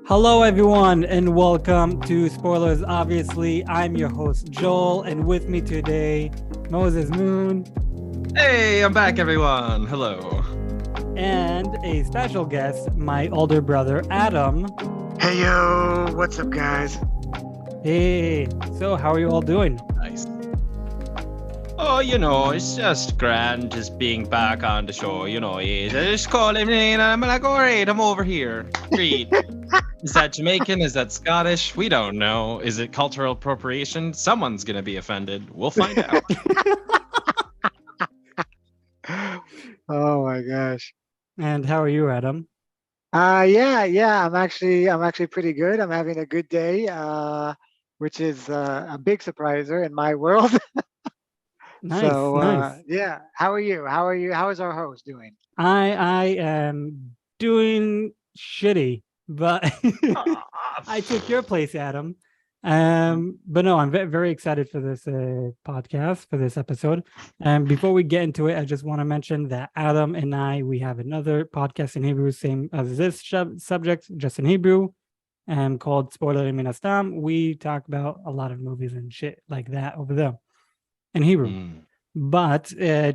Hello, everyone, and welcome to Spoilers. Obviously, I'm your host, Joel, and with me today, Moses Moon, Hey, I'm back, everyone. Hello. and a special guest, my older brother, Adam. Hey yo, what's up, guys? Hey, so how are you all doing? Nice. Oh, it's just grand just being back on the show. They just call him in, and I'm like, all right, I'm over here. Great. Is that Jamaican? Is that Scottish? We don't know. Is it cultural appropriation? Someone's going to be offended. We'll find out. Oh my gosh. And how are you, Adam? Yeah. I'm actually pretty good. I'm having a good day, which is a big surpriser in my world. Nice, So nice. yeah, how are you? How are you? How is our host doing? I am doing shitty, but Ah, I took your place, Adam. But no, I'm very excited for this podcast, for this episode. And before we get into it, I just want to mention that Adam and we have another podcast in Hebrew, same as this subject, just in Hebrew, called Spoiler Minastam. We talk about a lot of movies and shit like that over there in Hebrew. Mm. But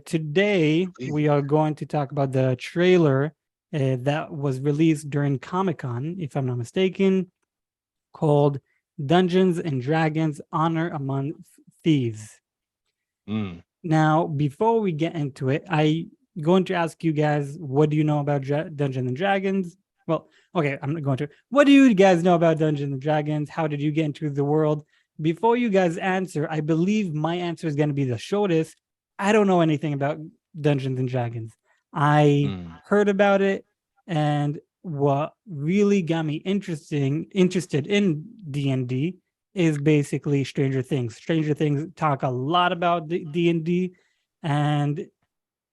today we are going to talk about the trailer that was released during Comic-Con, if I'm not mistaken, called Dungeons and Dragons: Honor Among Thieves. Mm. Now, before we get into it, I'm going to ask you guys, what do you know about Dungeons and Dragons? Well, okay, I'm not going to. What do you guys know about Dungeons and Dragons? How did you get into the world? Before you guys answer, I believe my answer is going to be the shortest. I don't know anything about Dungeons and Dragons. I heard about it, and what really got me interested in D&D is basically Stranger Things. Stranger Things talk a lot about D&D, and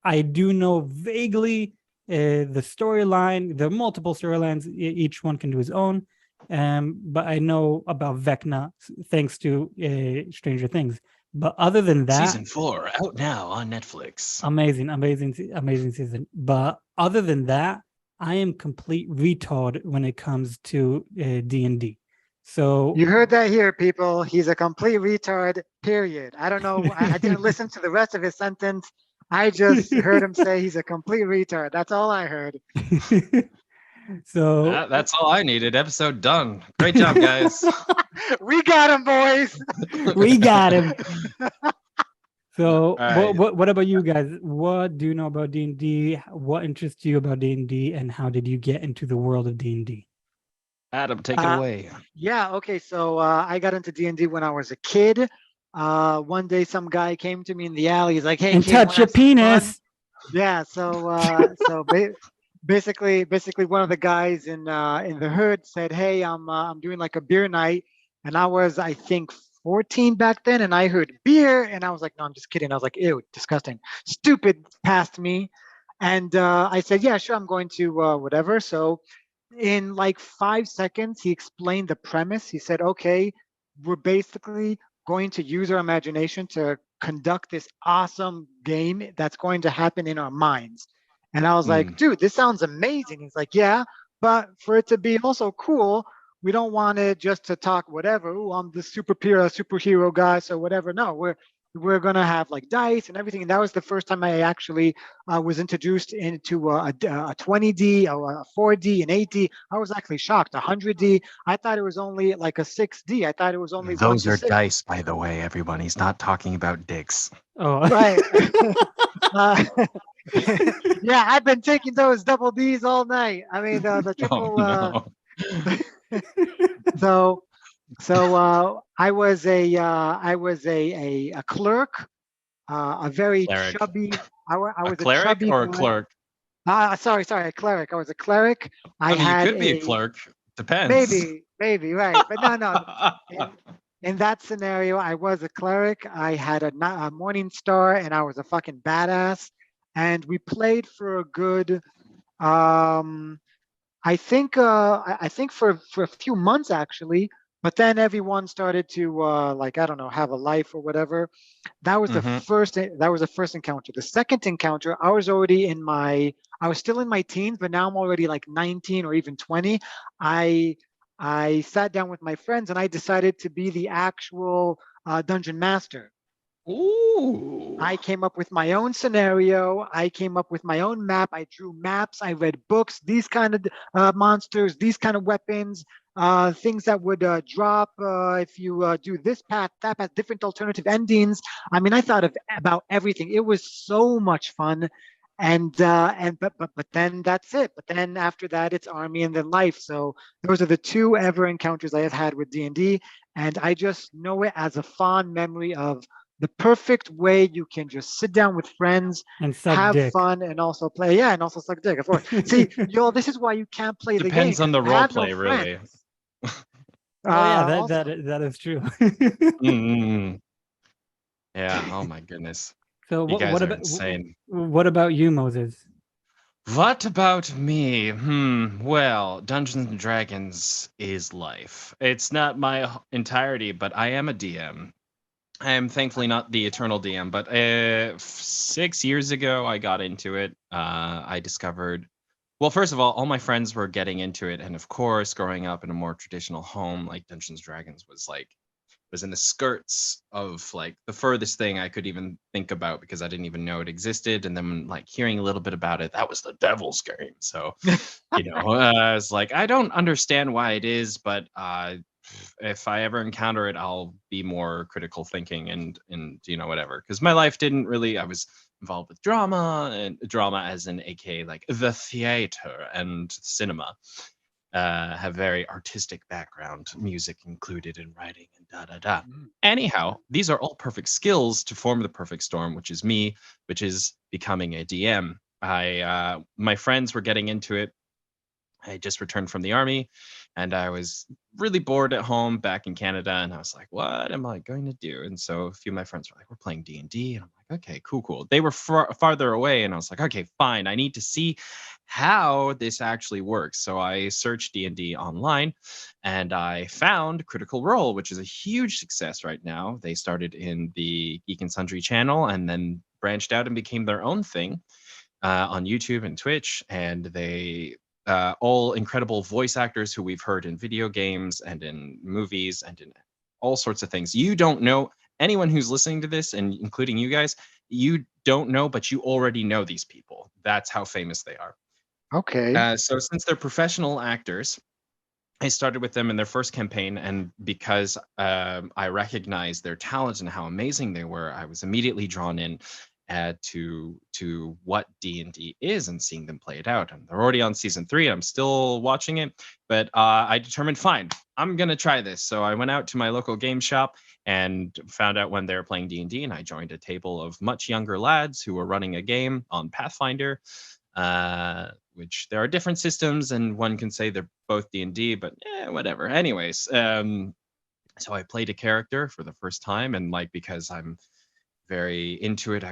I do know vaguely the storyline. There are multiple storylines. Each one can do his own. But I know about Vecna thanks to Stranger Things. But other than that, Season 4 out now on Netflix. amazing season. But other than that, I am complete retard when it comes to D&D. So You heard that here, people. He's a complete retard, period. I don't know. I didn't listen to the rest of his sentence. I just heard him say he's a complete retard. That's all I heard. So That's all I needed. Episode done. Great job, guys. We got him, boys. we got him. So Right. what about you guys? What do you know about D&D? What interests you about D&D, and how did you get into the world of D&D? Adam, take it Uh, away. Yeah, okay. So I got into D&D when I was a kid. One day, some guy came to me in the alley. He's like, "Hey, And kid, want touch to your have some fun?" penis. Yeah. Basically, one of the guys in the hood said, "Hey, I'm doing like a beer night," and I was, I think, 14 back then, and I heard beer, and I was like, "No, I'm just kidding." I was like, "Ew, disgusting, stupid," past me, and I said, "Yeah, sure, I'm going to whatever." So in like 5 seconds, he explained the premise. He said, okay, we're basically going to use our imagination to conduct this awesome game that's going to happen in our minds. And I was like, Mm. dude, this sounds amazing. He's like, yeah, but for it to be also cool, we don't want it just to talk whatever. Oh, I'm the superhero guy, so whatever. No, we're gonna have like dice and everything. And that was the first time I actually was introduced into a 20D, a 4D, an 8D. I was actually shocked. 100D. I thought it was only like a 6D. I thought it was only one Those to are six. dice, by the way, everyone. He's not talking about dicks. Oh. Right. uh, yeah, I've been taking those double D's all night. I mean, the Oh, triple. no. So I was a clerk, a very Cleric. chubby. I A was a cleric chubby or a guy. clerk? Sorry, a cleric. I was a cleric. I I mean, you had could be a a clerk. Depends. maybe right, but no. In, in that scenario, I was a cleric. I had a morning star, and I was a fucking badass. And we played for a good um, I think for a few months actually, but then everyone started to like, I don't know, have a life or whatever. Hmm. That was the first encounter. The second encounter, I was still in my teens, but now I'm already like 19 or even 20. I I sat down with my friends and I decided to be the actual dungeon master. Ooh. I came up with my own scenario. I came up with my own map. I drew maps. I read books. These kind of monsters, these kind of weapons, things that would drop if you do this path, that path, different alternative endings. I mean, I thought of about everything. It was so much fun, but then that's it. But then after that, it's army and then life. So those are the two ever encounters I have had with D&D, and I just know it as a fond memory of the perfect way you can just sit down with friends, And suck have dick. fun, and also play. Yeah, and also suck dick, of course. See, y'all, this is why you can't play the game Depends on because the you role have no play, really. friends. Well, yeah, Also, that is true. Mm. Yeah. Oh my goodness. So You guys what are about insane. what about you, Moses? What about me? Well, Dungeons and Dragons is life. It's not my entirety, but I am a DM. I am thankfully not the eternal DM, but 6 years ago I got into it. I discovered, well, first of all my friends were getting into it, and of course, growing up in a more traditional home, like Dungeons and Dragons was in the skirts of like the furthest thing I could even think about because I didn't even know it existed. And then like hearing a little bit about it, that was the devil's game. So, it's like I don't understand why it is, but if I ever encounter it, I'll be more critical thinking and whatever. Because my life didn't really. I was involved with drama and drama as in aka like the theater and cinema. Have very artistic background, music included in writing and da da da. mm, Anyhow, these are all perfect skills to form the perfect storm, which is me, which is becoming a DM. My friends were getting into it. I just returned from the army and I was really bored at home back in Canada. And I was like, what am I going to do? And so a few of my friends were like, we're playing D&D. And I'm like, okay, cool, cool. They were farther away. And I was like, okay, fine. I need to see how this actually works. So I searched D&D online and I found Critical Role, which is a huge success right now. They started in the Geek and Sundry channel and then branched out and became their own thing on YouTube and Twitch. And they all incredible voice actors who we've heard in video games and in movies and in all sorts of things. You don't know anyone who's listening to this, and including you guys, you don't know, but you already know these people. That's how famous they are. okay. So since they're professional actors, I started with them in their first campaign, and because I recognized their talent and how amazing they were, I was immediately drawn in to what D&D is and seeing them play it out. And they're already on season 3. I'm still watching it, but I determined, fine, I'm gonna try this. So I went out to my local game shop and found out when they were playing D&D, and I joined a table of much younger lads who were running a game on Pathfinder. Which there are different systems, and one can say they're both D&D, but whatever. Anyways, so I played a character for the first time, and like because I'm very into it,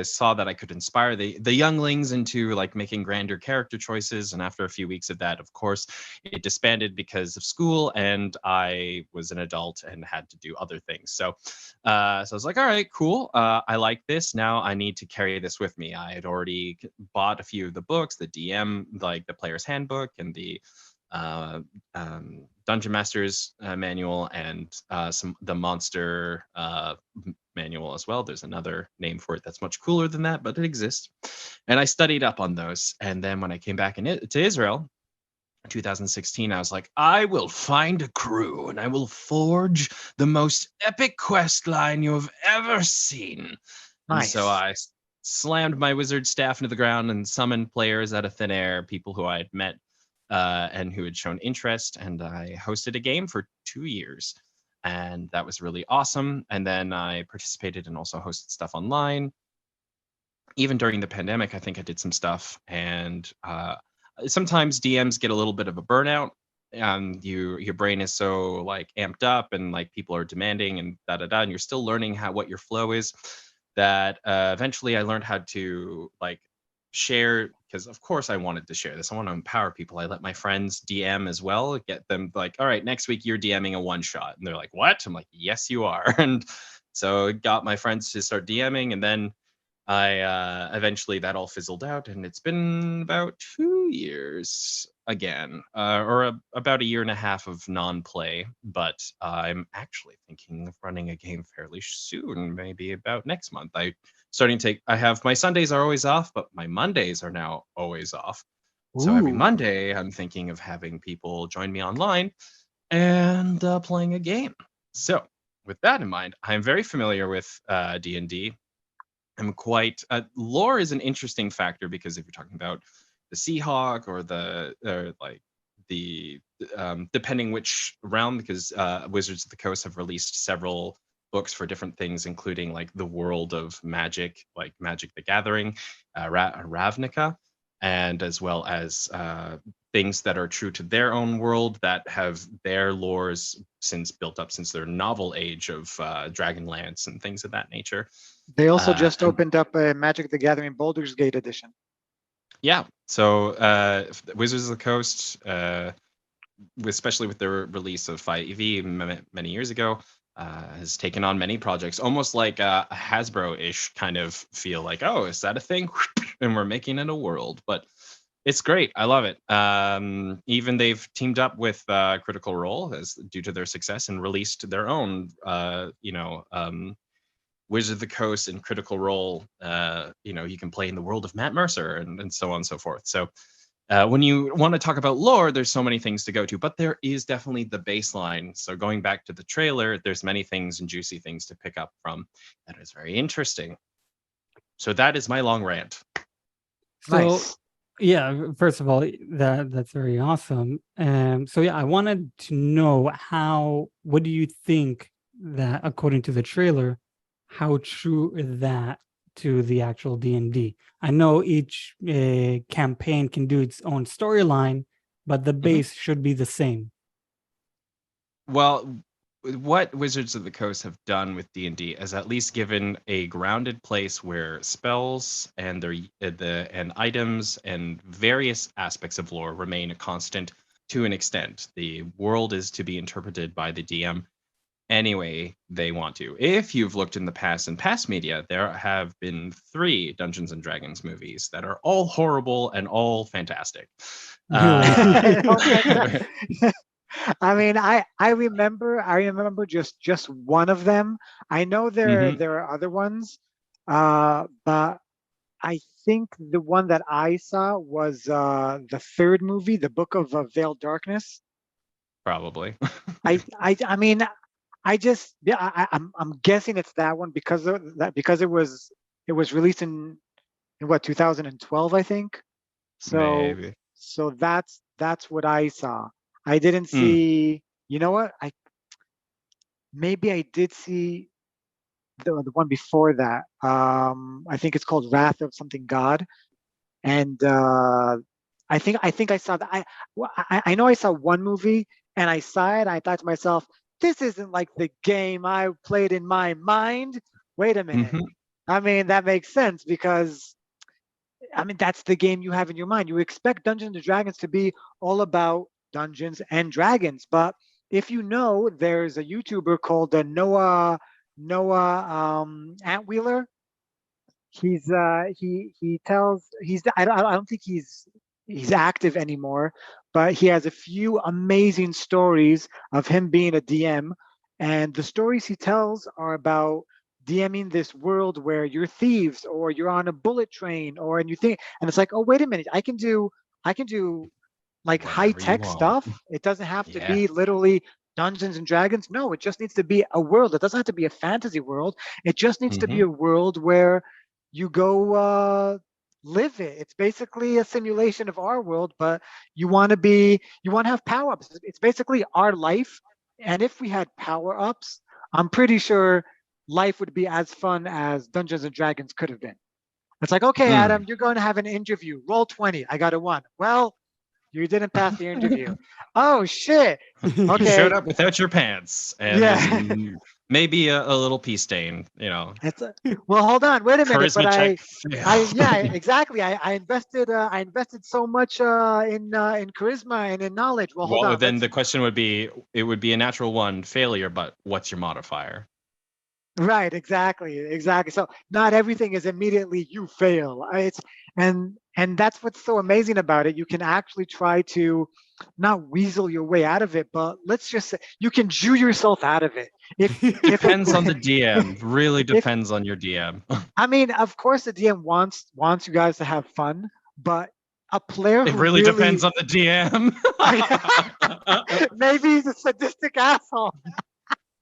saw that I could inspire the younglings into like making grander character choices. And after a few weeks of that, of course, it disbanded because of school, and I was an adult and had to do other things. So I was like, all right, cool. I like this. Now I need to carry this with me. I had already bought a few of the books, the DM, like the player's handbook and the uh, Dungeon Master's manual, and the monster manual as well. There's another name for it that's much cooler than that, but it exists. And I studied up on those. And then when I came back to Israel, 2016, I was like, I will find a crew and I will forge the most epic quest line you have ever seen. And so Nice. I slammed my wizard staff into the ground and summoned players out of thin air, people who I had met and who had shown interest. And I hosted a game for 2 years. And that was really awesome. And then I participated and also hosted stuff online. Even during the pandemic, I think I did some stuff. And sometimes DMs get a little bit of a burnout. Your brain is so like amped up and like people are demanding and da da da, and you're still learning what your flow is. That eventually I learned how to like share, because of course I wanted to share this. I want to empower people. I let my friends DM as well, get them like, all right, next week you're DMing a one shot, and they're like, what? I'm like, yes, you are. And so got my friends to start DMing, and then I eventually that all fizzled out, and it's been about 2 years again, about a year and a half of non-play. But I'm actually thinking of running a game fairly soon, maybe about next month. I have my Sundays are always off, but my Mondays are now always off. So every Ooh. Monday, I'm thinking of having people join me online and playing a game. So with that in mind, I'm very familiar with D&D. I'm quite lore is an interesting factor because if you're talking about the Seahawk or the depending which realm, because Wizards of the Coast have released several books for different things, including like the world of magic, like Magic the Gathering, Ravnica, and as well as things that are true to their own world that have their lores since built up since their novel age of Dragonlance and things of that nature. They also just And opened up a Magic the Gathering Baldur's Gate edition. yeah, so Wizards of the Coast, especially with their release of 5e many years ago, has taken on many projects, almost like a Hasbro-ish kind of feel. Like, oh, is that a thing? And we're making it a world, but it's great. I love it. Even they've teamed up with Critical Role as due to their success and released their own, Wizard of the Coast and Critical Role. You can play in the world of Matt Mercer and so on and so forth. So when you want to talk about lore, there's so many things to go to, but there is definitely the baseline. So going back to the trailer, there's many things and juicy things to pick up from that is very interesting. So that is my long rant. So Nice. yeah, first of all, that's very awesome. So yeah, I wanted to know what do you think that according to the trailer, how true is that to the actual D&D? I know each campaign can do its own storyline, but the base should be the same. Well, what Wizards of the Coast have done with D&D is at least given a grounded place where spells and and items and various aspects of lore remain a constant to an extent. The world is to be interpreted by the DM any they want to. If you've looked in the past in past media, there have been 3 Dungeons and Dragons movies that are all horrible and all fantastic. I mean, I remember just one of them. I know there are other ones, but I think the one that I saw was the third movie, The Book of Veiled Darkness. Probably. I mean, I'm guessing it's that one because of that because it was released in what 2012, I think. So Maybe. so that's what I saw. I didn't Mm. see. You know what? Maybe I did see the one before that. I think it's called Wrath of something God, and I think I saw that. I know I saw one movie and I saw it. I thought to myself, this isn't like the game I played in my mind. Wait a minute. Mhm. I mean, that makes sense because I mean that's the game you have in your mind. You expect Dungeons and Dragons to be all about Dungeons and Dragons, but if you know, there's a YouTuber called Noah Antwheeler. He tells I don't think he's active anymore, but he has a few amazing stories of him being a DM, and the stories he tells are about DMing this world where you're thieves or you're on a bullet train and you think and it's like, oh wait a minute, I can do like high Whatever you tech want. stuff. It doesn't have to Yeah. be literally Dungeons and Dragons. No, it just needs to be a world. It doesn't have to be a fantasy world. It just needs to be Mhm. a world where you go live it. It's basically a simulation of our world, but you want to have power ups. It's basically our life. And if we had power ups, I'm pretty sure life would be as fun as Dungeons and Dragons could have been. It's like, okay, Mm. Adam, you're going to have an interview. Roll 20. I got a 1. Well, you didn't pass the interview. Oh shit. You showed Okay. up without your pants, and there's Yeah. maybe a little pee stain. Well, hold on. Wait a minute. But Charisma check yeah, fail. exactly. I invested so much in charisma and in knowledge. Well, hold Well, on. then the question would be, it would be a natural 1 failure, but what's your modifier? Right, exactly. So not everything is immediately you fail. It's and that's what's so amazing about it. You can actually try to not weasel your way out of it, but let's just say you can Jew yourself out of it. If a Depends on the DM. Really if depends on your DM. I mean, of course the DM wants you guys to have fun, but a player It who really depends really on the DM. maybe he's a sadistic asshole.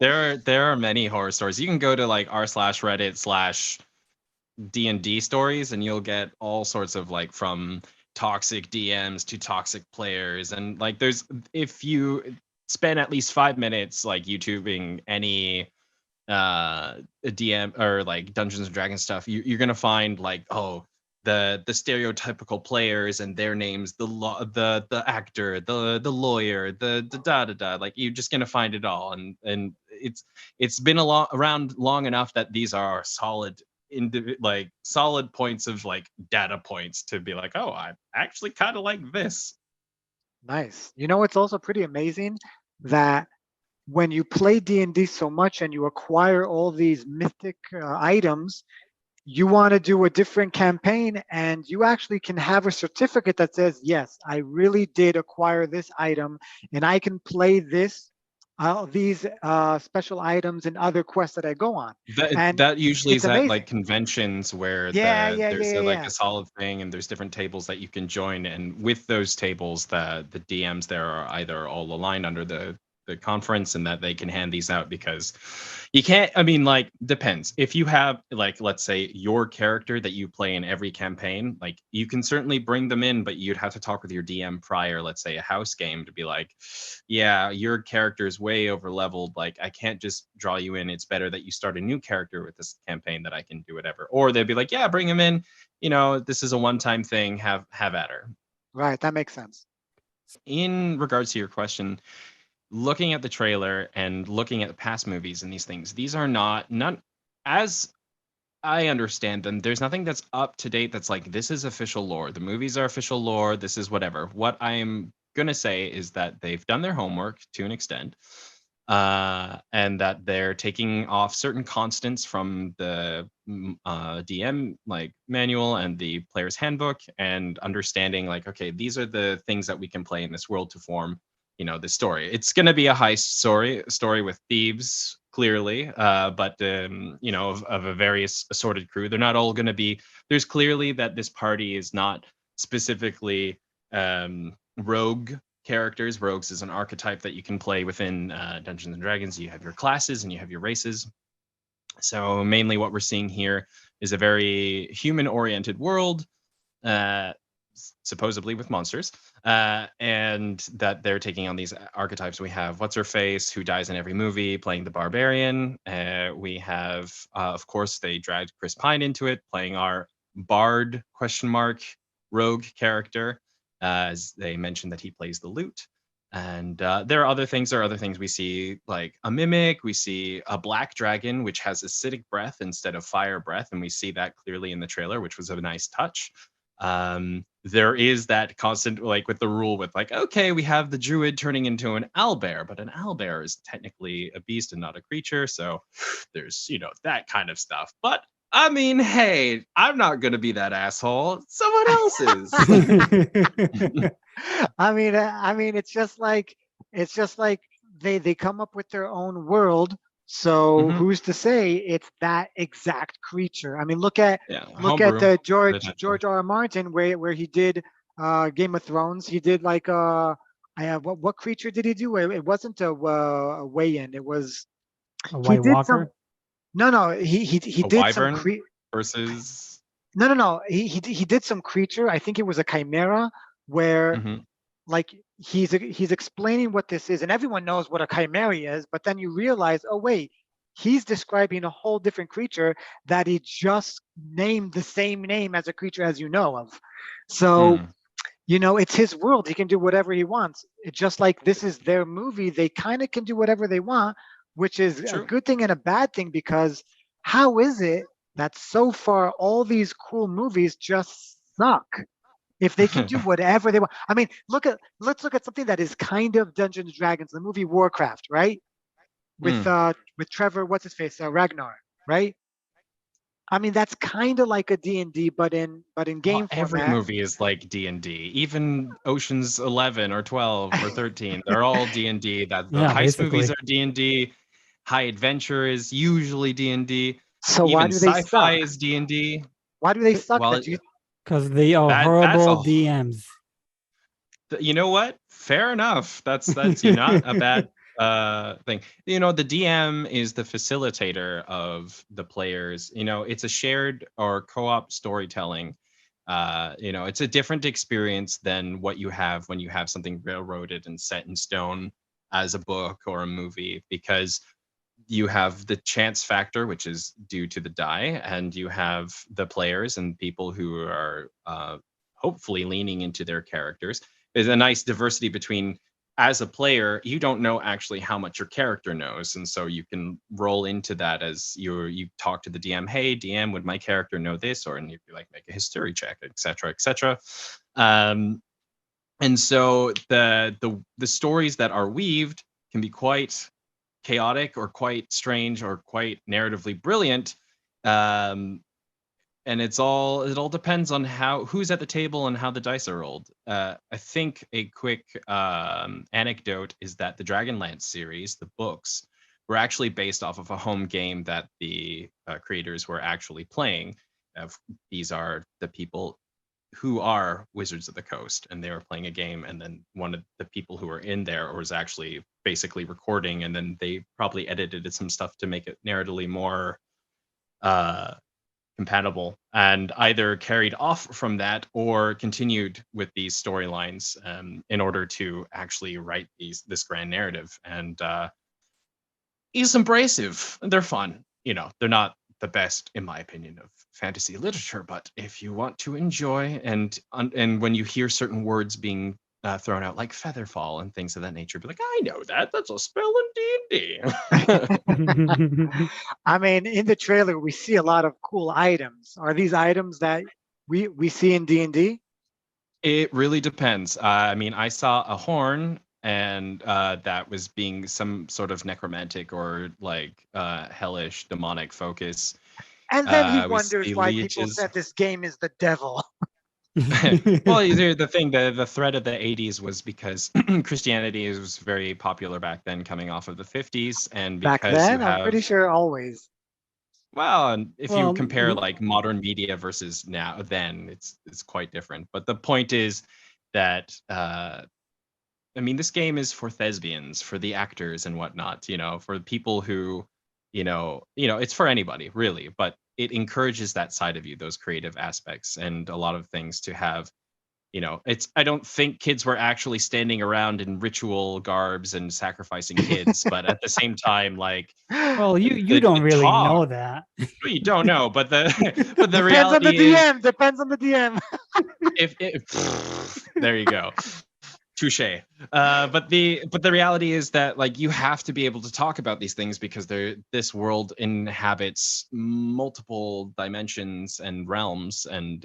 There are many horror stories. You can go to like r/Reddit/D&D stories, and you'll get all sorts of like from toxic DMs to toxic players. And like there's if you spend at least 5 minutes like YouTubing any a DM or like Dungeons and Dragons stuff, you're gonna find like, oh, the stereotypical players and their names, the actor, the lawyer, the da da da. Like you're just gonna find it all, and it's been around long enough that these are solid like solid points of like data points to be like, oh, I actually kind of like this. Nice. You know, it's also pretty amazing that when you play D&D so much and you acquire all these mythic items, you want to do a different campaign and you actually can have a certificate that says, yes, I really did acquire this item and I can play these special items and other quests that I go on. And That usually it's is at like amazing. conventions where Yeah, yeah, there's yeah, yeah, like yeah. a solid thing and there's different tables that you can join, and with those tables the DMs there are either all aligned under the conference and that they can hand these out because you can't, I mean, like depends. If you have like, let's say your character that you play in every campaign, like you can certainly bring them in, but you'd have to talk with your DM prior, let's say a house game, to be like, yeah, your character is way over leveled. Like, I can't just draw you in. It's better that you start a new character with this campaign that I can do whatever. Or they'd be like, yeah, bring him in. You know, this is a one-time thing. Have at her. Right, that makes sense. In regards to your question, looking at the trailer and looking at the past movies and these things, these are not as I understand them. There's nothing that's up to date that's like this is official lore. The movies are official lore. This is whatever. What I'm gonna say is that they've done their homework to an extent, and that they're taking off certain constants from the DM like manual and the player's handbook, and understanding like, okay, these are the things that we can play in this world to form, you know, the story. It's going to be a heist story with thieves, clearly, but you know, of a various assorted crew. They're not all going to be. There's clearly that this party is not specifically rogue characters. Rogues is an archetype that you can play within Dungeons and Dragons. You have your classes and you have your races. So mainly what we're seeing here is a very human-oriented world, uh, supposedly with monsters, and that they're taking on these archetypes. We have what's her face, who dies in every movie, playing the barbarian. We have, of course, they dragged Chris Pine into it, playing our bard question mark rogue character, as they mentioned that he plays the lute. And there are other things. There are other things we see, like a mimic. We see a black dragon, which has acidic breath instead of fire breath, and we see that clearly in the trailer, which was a nice touch. There is that constant, like with the rule with like, okay, we have the druid turning into an owlbear, but an owlbear is technically a beast and not a creature, so there's, you know, that kind of stuff. But I mean, hey, I'm not gonna be that asshole. Someone else is. I mean, it's just like they come up with their own world. So Mhm. who's to say it's that exact creature? I mean, Yeah, look at homebrew the potentially. George R. R. Martin where he did Game of Thrones. He did like what creature did he do? It wasn't a weigh-in. It was A he White did some Walker. no he A did some wyvern versus. no he did some creature. I think it was a chimera where Mhm. like he's explaining what this is and everyone knows what a chimera is, but then you realize, oh wait, he's describing a whole different creature that he just named the same name as a creature as you know of. So Mm. it's his world. He can do whatever he wants. It's just like this is their movie. They kind of can do whatever they want, which is a True. good thing and a bad thing, because how is it that so far all these cool movies just suck? If they can do whatever they want. I mean, let's look at something that is kind of Dungeons and Dragons, the movie Warcraft, right? Hmm. with Trevor, what's his face, Ragnar, right? I mean, that's kind of like a D&D, but in Well, game every format. movie is like D&D. Even Ocean's 11 or 12 or 13, they're all D&D. That the Yeah, heist movies basically, are D&D. High adventure is usually D&D. So why Even do they sci-fi suck? is D&D. Why do they suck? Well, That you because they are that's horrible a DMs. you know what? Fair enough. That's you not a bad thing. The DM is the facilitator of the players. It's a shared or co-op storytelling. It's a different experience than what you have when you have something railroaded and set in stone as a book or a movie, because you have the chance factor, which is due to the die, and you have the players and people who are hopefully leaning into their characters. There's a nice diversity between, as a player, you don't know actually how much your character knows, and so you can roll into that as you talk to the DM. Hey, DM, would my character know this? Or and you'd be like, make a history check, etc., etc. And so the stories that are weaved can be quite chaotic or quite strange or quite narratively brilliant. um, and it all depends on who's at the table and how the dice are rolled. I think a quick anecdote is that the Dragonlance series, the books, were actually based off of a home game that the creators were actually playing. These are the people who are Wizards of the Coast, and they were playing a game, and then one of the people who were in there was actually basically recording, and then they probably edited some stuff to make it narratively more uh, compatible, and either carried off from that or continued with these storylines in order to actually write this grand narrative. And is abrasive. They're fun. They're not the best, in my opinion, of fantasy literature. But if you want to enjoy, and when you hear certain words being thrown out, like featherfall and things of that nature, be like, I know that. That's a spell in D&D. I mean, in the trailer we see a lot of cool items. Are these items that we see in D&D? It really depends. I mean, I saw a horn, and that was being some sort of necromantic or like hellish demonic focus. And then he We wonders see why people leeches. said this game is the devil. Well, the thing, the thread of the 80s was because Christianity was very popular back then, coming off of the 50s, and Back because you then, I'm pretty have, sure always. well, and if you Well, compare like modern media versus now, then it's quite different. But the point is that I mean, this game is for thespians, for the actors and whatnot, for people who, it's for anybody really, but it encourages that side of you, those creative aspects, and a lot of things to have. I don't think kids were actually standing around in ritual garbs and sacrificing kids, but at the same time, like well, you the don't really talk, know that. well, you don't know, but the Depends on the reality is, DM. Depends on the DM. if there you go. Touche. But the reality is that, like, you have to be able to talk about these things because this world inhabits multiple dimensions and realms, and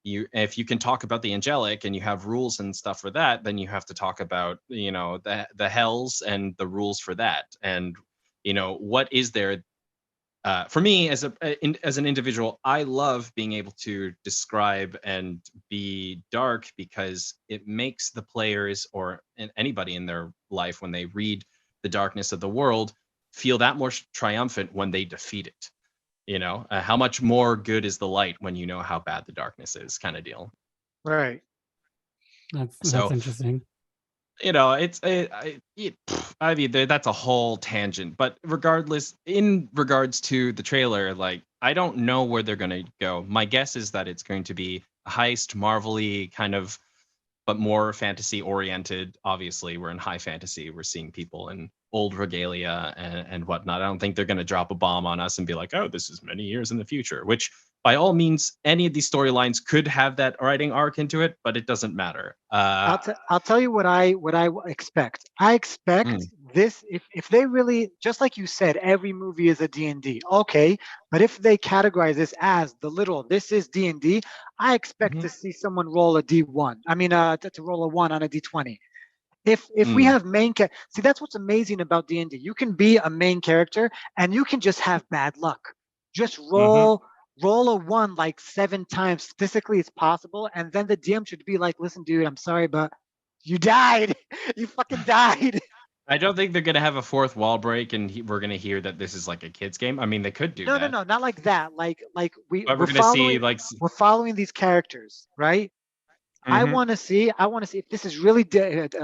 if you can talk about the angelic and you have rules and stuff for that, then you have to talk about the hells and the rules for that, and what is there. For me, as an individual, I love being able to describe and be dark because it makes the players or anybody in their life, when they read the darkness of the world, feel that more triumphant when they defeat it. How much more good is the light when you know how bad the darkness is, kind of deal. Right. That's So interesting. I mean, that's a whole tangent, but regardless, in regards to the trailer, like, I don't know where they're going to go. My guess is that it's going to be a heist, marvelly kind of, but more fantasy oriented. Obviously, we're in high fantasy. We're seeing people in old regalia and whatnot. I don't think they're going to drop a bomb on us and be like, oh, this is many years in the future, which by all means, any of these storylines could have that writing arc into it, but it doesn't matter. I'll tell you what I expect. I expect Mm, this if they really, just like you said, every movie is a D&D. Okay, but if they categorize this as the literal this is D&D, I expect mhm. to see someone roll a D1. I mean to roll a 1 on a D20. If we Mm. have see, that's what's amazing about D&D. You can be a main character and you can just have bad luck. Just Hmm. roll a one like 7 times. Statistically, it's possible, and then the DM should be like, "Listen, dude, I'm sorry, but you died. You fucking died." I don't think they're gonna have a fourth wall break, and we're gonna hear that this is like a kids game. I mean, they could do No, no, that, no, not like that. Like but we're gonna see like. we're following these characters, right? Hmm. I want to see if this is really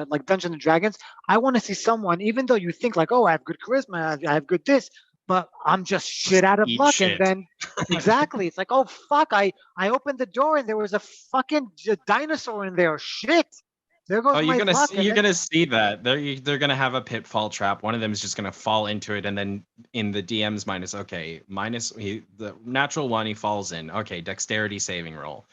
like Dungeons and Dragons. I want to see someone, even though you think like, oh, I have good charisma, I have good this, but I'm just shit out of Eat luck. And shit. then exactly, it's like, oh fuck, I opened the door and there was a fucking dinosaur in there. Shit, there Oh, goes my luck. And you're then gonna see that they're gonna have a pitfall trap. One of them is just gonna fall into it, and then in the DM's minus, okay, the natural one he falls in. Okay, dexterity saving roll,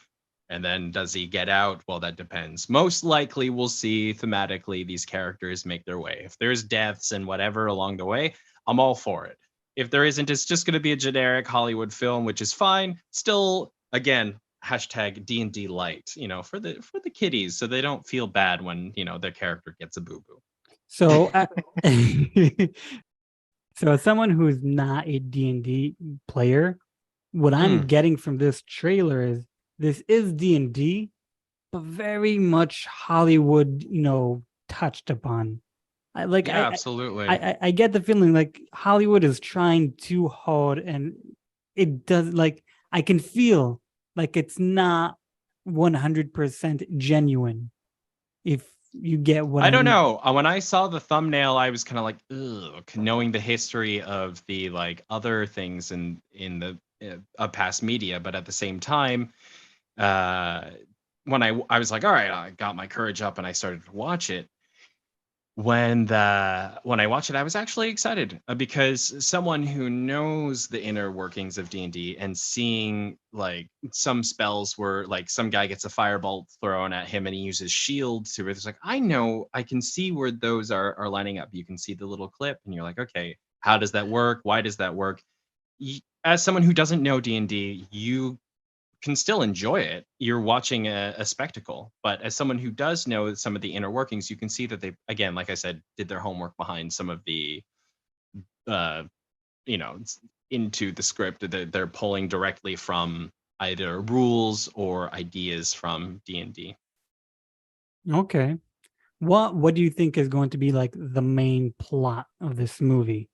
and then does he get out? Well, that depends. Most likely, we'll see thematically these characters make their way. If there's deaths and whatever along the way, I'm all for it. If there isn't, it's just gonna be a generic Hollywood film, which is fine. Still, again, hashtag D&D light, for the kiddies, so they don't feel bad when their character gets a boo boo. So, so as someone who's not a D&D player, what I'm getting from this trailer is this is D&D, but very much Hollywood, touched upon. I like Yeah, absolutely. I get the feeling like Hollywood is trying too hard, and it does, like, I can feel like it's not 100% genuine, if you get what I I don't mean. know. When I saw the thumbnail, I was kind of like, ugh, knowing the history of the like other things in the past media, but at the same time, uh, when I was like, all right, I got my courage up and I started to watch it. When I watched it, I was actually excited because someone who knows the inner workings of D&D and seeing like some spells where like some guy gets a firebolt thrown at him and he uses shield to it's like I can see where those are lining up. You can see the little clip and you're like, okay, how does that work? Why does that work? As someone who doesn't know D&D, you can still enjoy it. You're watching a spectacle. But as someone who does know some of the inner workings, you can see that they, again, like I said, did their homework behind some of the, uh, into the script that they're pulling directly from either rules or ideas from D&D. Okay. What do you think is going to be like the main plot of this movie?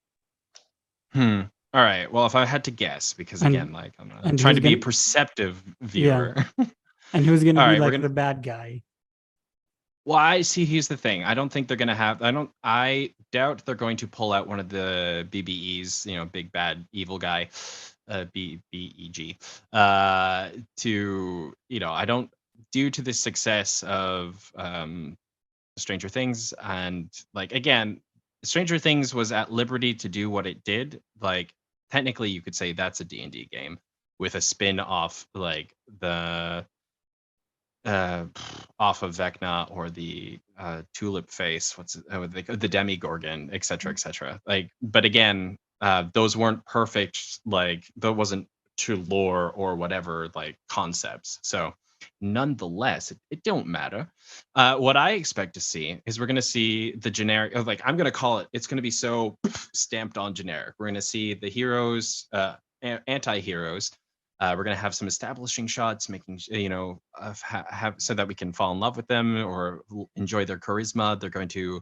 All right. Well, if I had to guess, because And again, like I'm and trying who's to be a gonna perceptive yeah, viewer. and who's gonna All be right, we're like gonna. the bad guy? Well, I see. Here's the thing. I don't think they're gonna have. I don't. I doubt they're going to pull out one of the BBEs. Big bad evil guy, BEG. To I don't. Due to the success of Stranger Things, and like again, Stranger Things was at liberty to do what it did. Like technically, you could say that's a D&D game with a spin off, like the uh off of Vecna or the tulip face, what's it, the demigorgon, etc., like, but again, those weren't perfect, like that wasn't true lore or whatever, like concepts. So nonetheless, it don't matter. What I expect to see is we're going to see the generic, like I'm going to call it, it's going to be so stamped on generic. We're going to see the heroes, anti-heroes. We're going to have some establishing shots, making have so that we can fall in love with them or enjoy their charisma. They're going to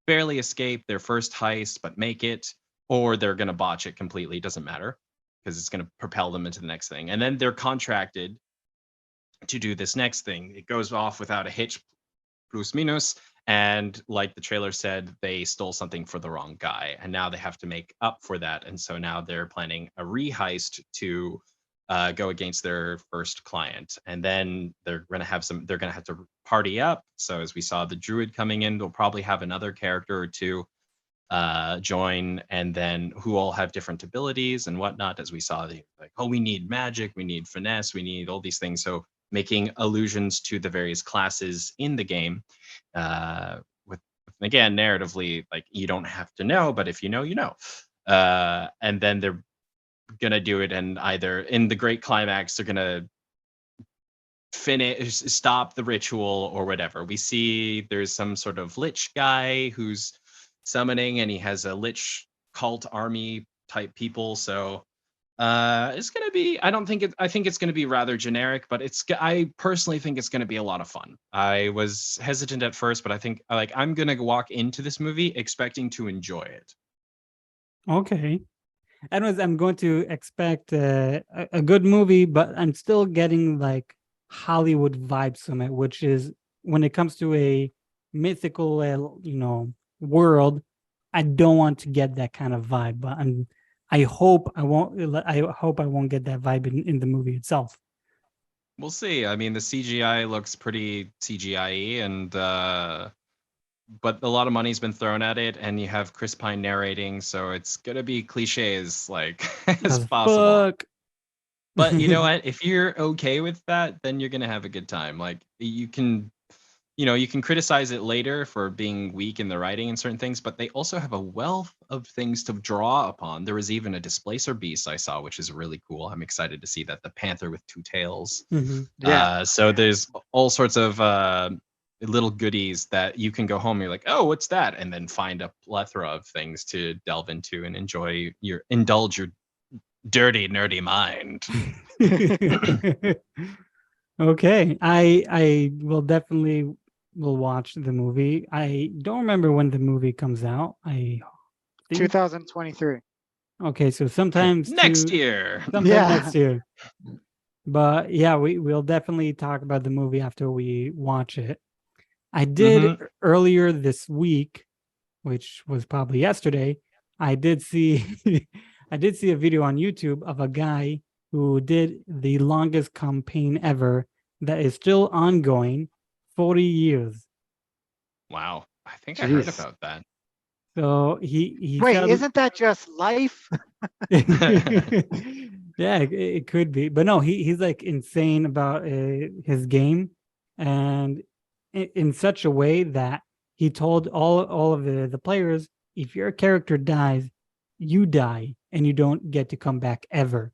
barely escape their first heist, but make it, or they're going to botch it completely. Doesn't matter because it's going to propel them into the next thing. And then they're contracted to do this next thing. It goes off without a hitch, plus minus. And like the trailer said, they stole something for the wrong guy, and now they have to make up for that. And so now they're planning a reheist to go against their first client, and then they're going to have some. They're going to have to party up. So as we saw the druid coming in, they'll probably have another character or two join, and then who all have different abilities and whatnot. As we saw, like, oh, we need magic, we need finesse, we need all these things. So making allusions to the various classes in the game, with again narratively, like you don't have to know, but if you know, you know. And then they're gonna do it, and either in the great climax, they're gonna stop the ritual or whatever. We see there's some sort of lich guy who's summoning, and he has a lich cult army type people. So it's gonna be. I don't think it. I think it's gonna be rather generic, but I personally think it's gonna be a lot of fun. I was hesitant at first, but I think I'm gonna walk into this movie expecting to enjoy it. Okay. Anyways, I'm going to expect a good movie, but I'm still getting like Hollywood vibes from it, which is when it comes to a mythical, world. I don't want to get that kind of vibe, but I hope I won't. I hope I won't get that vibe in the movie itself. We'll see. I mean, the CGI looks pretty CGI-y, and but a lot of money's been thrown at it, and you have Chris Pine narrating, so it's gonna be cliches like as As possible. fuck. But you know what? If you're okay with that, then you're gonna have a good time. Like you can, you can criticize it later for being weak in the writing and certain things, but they also have a wealth of things to draw upon. There was even a displacer beast I saw, which is really cool. I'm excited to see that, the panther with two tails. Yeah. So there's all sorts of little goodies that you can go home. You're like, oh, what's that? And then find a plethora of things to delve into and indulge your dirty, nerdy mind. Okay, I will definitely will watch the movie. I don't remember when the movie comes out. I think 2023. okay, so sometimes Next year. sometime Yeah. next year. But yeah, we'll definitely talk about the movie after we watch it. I did earlier this week, which was probably yesterday. I did see I did see a video on YouTube of a guy who did the longest campaign ever that is still ongoing, 40 years. Wow. I think I heard Jeez. about that. So he Wait, said, isn't that just life? yeah, it could be, but no, he's like insane about his game, and in such a way that he told all of the players, if your character dies, you die and you don't get to come back ever.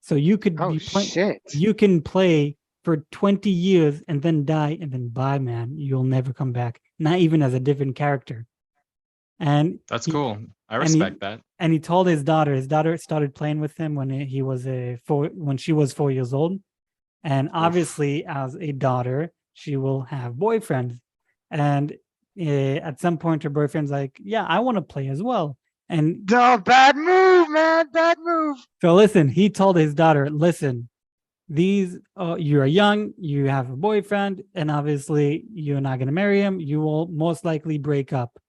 So you could Oh be playing, shit. you can play for 20 years and then die, and then bye, man, you'll never come back, not even as a different character. And That's he cool. I and he respect that. and he told his daughter started playing with him when he was when she was 4 years old, and obviously as a daughter she will have boyfriends, and at some point her boyfriend's like, yeah, I want to play as well. And Oh, bad move, man. Bad move. so listen, he told his daughter, listen, these you are young, you have a boyfriend, and obviously you're not going to marry him, you will most likely break up.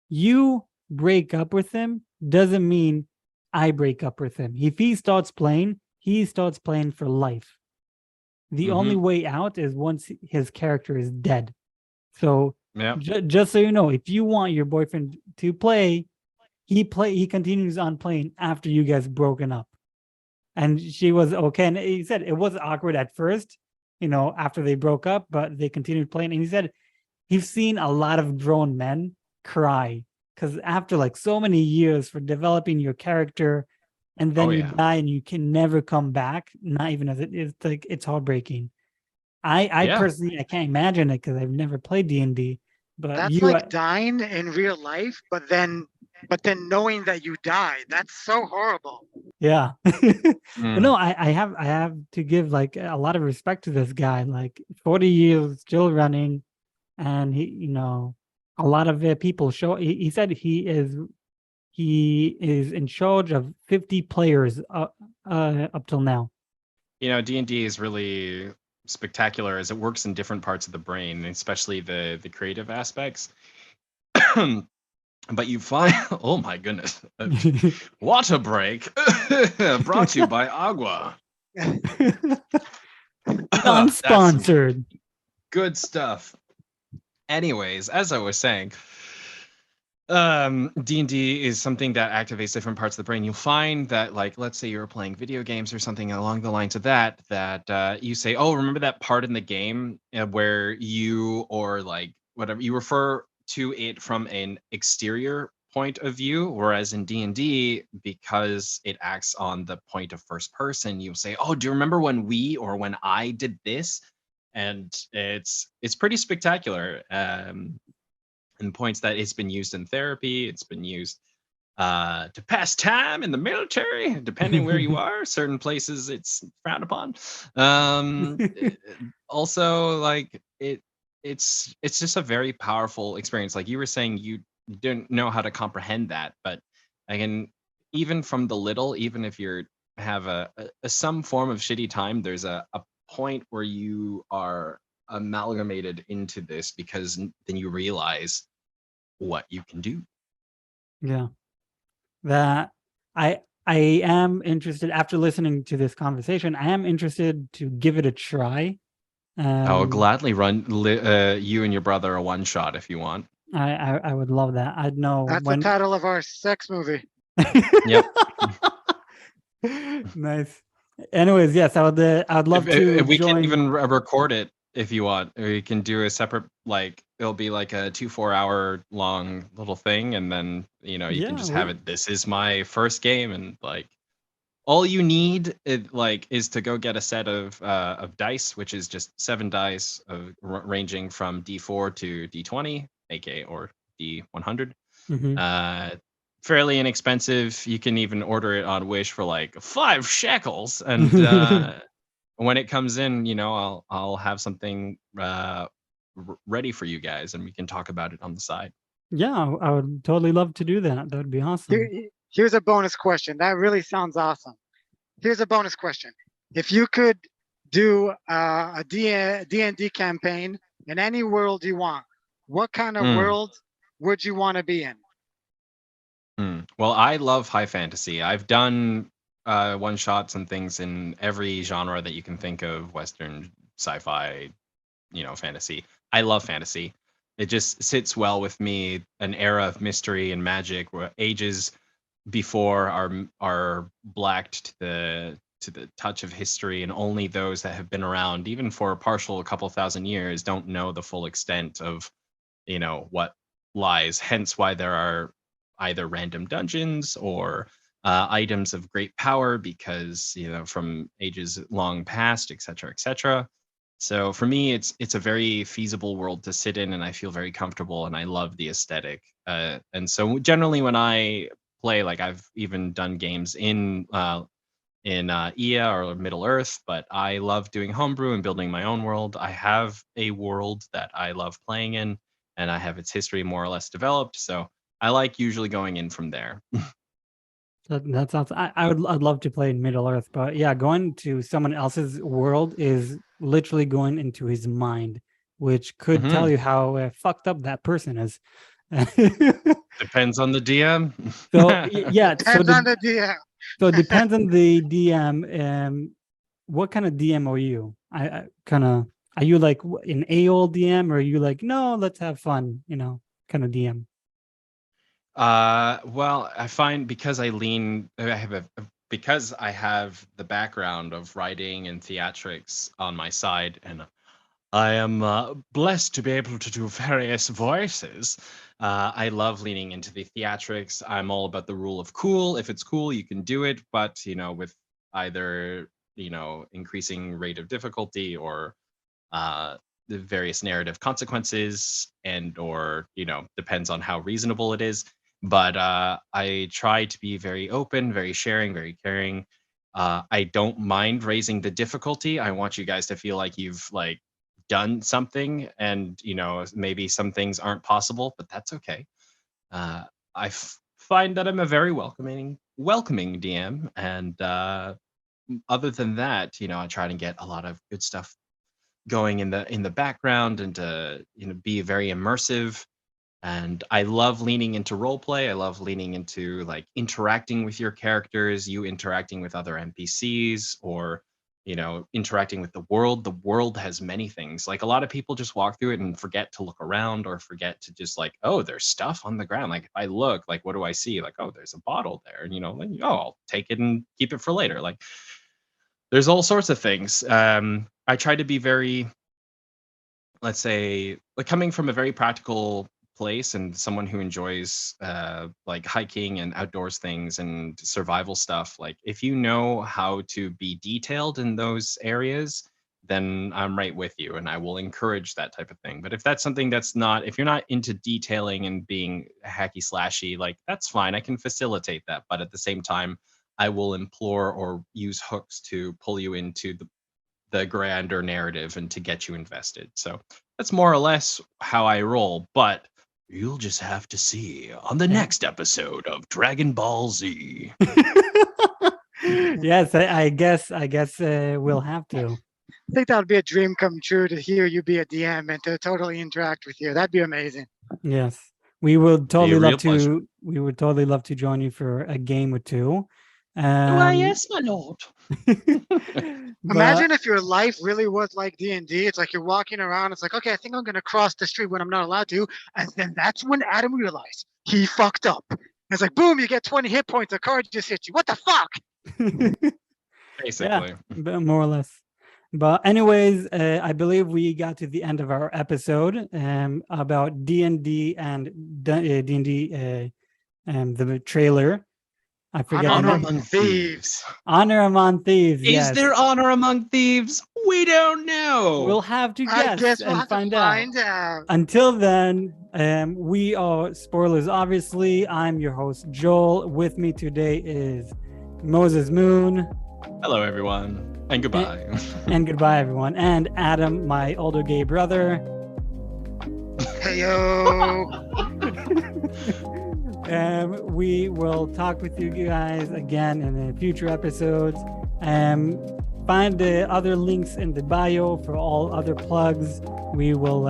You break up with him doesn't mean I break up with him. If he starts playing, he starts playing for life. The only way out is once his character is dead. So Yeah. just so you know, if you want your boyfriend to play, he continues on playing after you guys broken up. And she was okay. And he said it was awkward at first, after they broke up, but they continued playing. And he said he's seen a lot of grown men cry because after like so many years for developing your character, and then you die and you can never come back, not even as it is, like, it's heartbreaking. I personally, I can't imagine it because I've never played D&D, but That's like dying in real life, but then knowing that you die. That's so horrible. Yeah. But no, I have to give like a lot of respect to this guy, like 40 years still running. And he, a lot of people show. He said he is in charge of 50 players up till now. D&D is really spectacular as it works in different parts of the brain, especially the creative aspects. But you find, oh my goodness, water break brought to you by Agua. Unsponsored. Good stuff. Anyways, as I was saying, D&D is something that activates different parts of the brain. You'll find that, like, let's say you're playing video games or something along the lines of that you say, oh, remember that part in the game where you, or like whatever, you refer to it from an exterior point of view, whereas in D&D, because it acts on the point of first person, you'll say, oh, do you remember when we or when I did this? And it's pretty spectacular. And points that it's been used in therapy, it's been used to pass time in the military, depending where you are. Certain places it's frowned upon. Also, like it's just a very powerful experience. Like you were saying, you didn't know how to comprehend that, but I can, even from the little, even if you're have a some form of shitty time, there's a point where you are amalgamated into this because then you realize what you can do. Yeah. That I am interested, after listening to this conversation, I am interested to give it a try. I'll gladly run you and your brother a one shot if you want. I would love that. I'd know That's when. the title of our sex movie. Yep. Nice. Anyways, yes, I'd love to We can join. even record it if you want, or you can do a separate, like it'll be like a 2-4 hour long little thing, and then you Yeah, can just have it. This is my first game, and like all you need is to go get a set of dice, which is just 7 dice ranging from D4 to D20, aka or D100. Mhm. Fairly inexpensive. You can even order it on Wish for like 5 shekels, and when it comes in, I'll have something ready for you guys, and we can talk about it on the side. Yeah, I would totally love to do that. That would be awesome. Here's a bonus question. That really sounds awesome. Here's a bonus question. If you could do a D&D campaign in any world you want, what kind of world would you want to be in? Well, I love high fantasy. I've done one shots and things in every genre that you can think of: Western, sci-fi, fantasy. I love fantasy. It just sits well with me. An era of mystery and magic, where ages before are blacked to the touch of history, and only those that have been around, even for a partial couple thousand years, don't know the full extent of what lies. Hence why there are either random dungeons or items of great power, because from ages long past, etc., etc. So for me, it's a very feasible world to sit in, and I feel very comfortable, and I love the aesthetic. And so generally, when I play, like I've even done games in EA or Middle Earth, but I love doing homebrew and building my own world. I have a world that I love playing in, and I have its history more or less developed. So I like usually going in from there. That sounds. I'd love to play in Middle Earth, but yeah, going to someone else's world is literally going into his mind, which could tell you how fucked up that person is. Depends on the DM. So yeah, Depends on the DM. So it depends on the DM. What kind of DM are you? I kind of, are you like an AOL DM, or are you like, no, let's have fun, kind of DM? Well, I find because because I have the background of writing and theatrics on my side, and I am blessed to be able to do various voices. I love leaning into the theatrics. I'm all about the rule of cool. If it's cool, you can do it, but with either increasing rate of difficulty, or the various narrative consequences, and or depends on how reasonable it is. But I try to be very open, very sharing, very caring. I don't mind raising the difficulty. I want you guys to feel like you've done something, and maybe some things aren't possible, but that's okay. I find that I'm a very welcoming DM, and other than that, I try to get a lot of good stuff going in the background, and to be very immersive. And I love leaning into role play. I love leaning into interacting with your characters, you interacting with other NPCs, or interacting with the world. The world has many things. Like, a lot of people just walk through it and forget to look around, or forget to just oh, there's stuff on the ground. Like, if I look, what do I see? Like, oh, there's a bottle there, and oh, I'll take it and keep it for later. Like, there's all sorts of things. I try to be very, let's say, coming from a very practical place and someone who enjoys like hiking and outdoors things and survival stuff, like if you know how to be detailed in those areas, then I'm right with you and I will encourage that type of thing. But if that's something that's not, if you're not into detailing and being hacky slashy, like that's fine. I can facilitate that. But at the same time, I will implore or use hooks to pull you into the grander narrative and to get you invested. So that's more or less how I roll. But you'll just have to see on the next episode of Dragon Ball Z. Yes, I guess we'll have to. I think that would be a dream come true to hear you be a DM and to totally interact with you. That'd be amazing. Yes, we would totally real love pleasure. to. We would totally love to join you for a game or two. Why, yes, my lord. Imagine if your life really was like D&D. It's like you're walking around. It's like, okay, I think I'm going to cross the street when I'm not allowed to. And then that's when Adam realized he fucked up. It's like, boom, you get 20 hit points. A card just hit you. What the fuck? Basically. Yeah, more or less. But anyways, I believe we got to the end of our episode about D&D and D&D, the trailer. I forget Honor the Among name. Thieves. Honor Among Thieves. Is Yes. there honor among thieves? We don't know. We'll have to I guess guess we'll and have find to find out. Until then, we are Spoilers, obviously. I'm your host, Joel. With me today is Moses Moon. Hello, everyone. And goodbye. And goodbye, everyone. And Adam, my older gay brother. Heyo. We will talk with you guys again in the future episodes. Find the other links in the bio for all other plugs. We will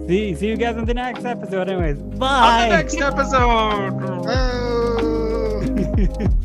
see you guys in the next episode. Anyways, bye. On the next episode. Oh.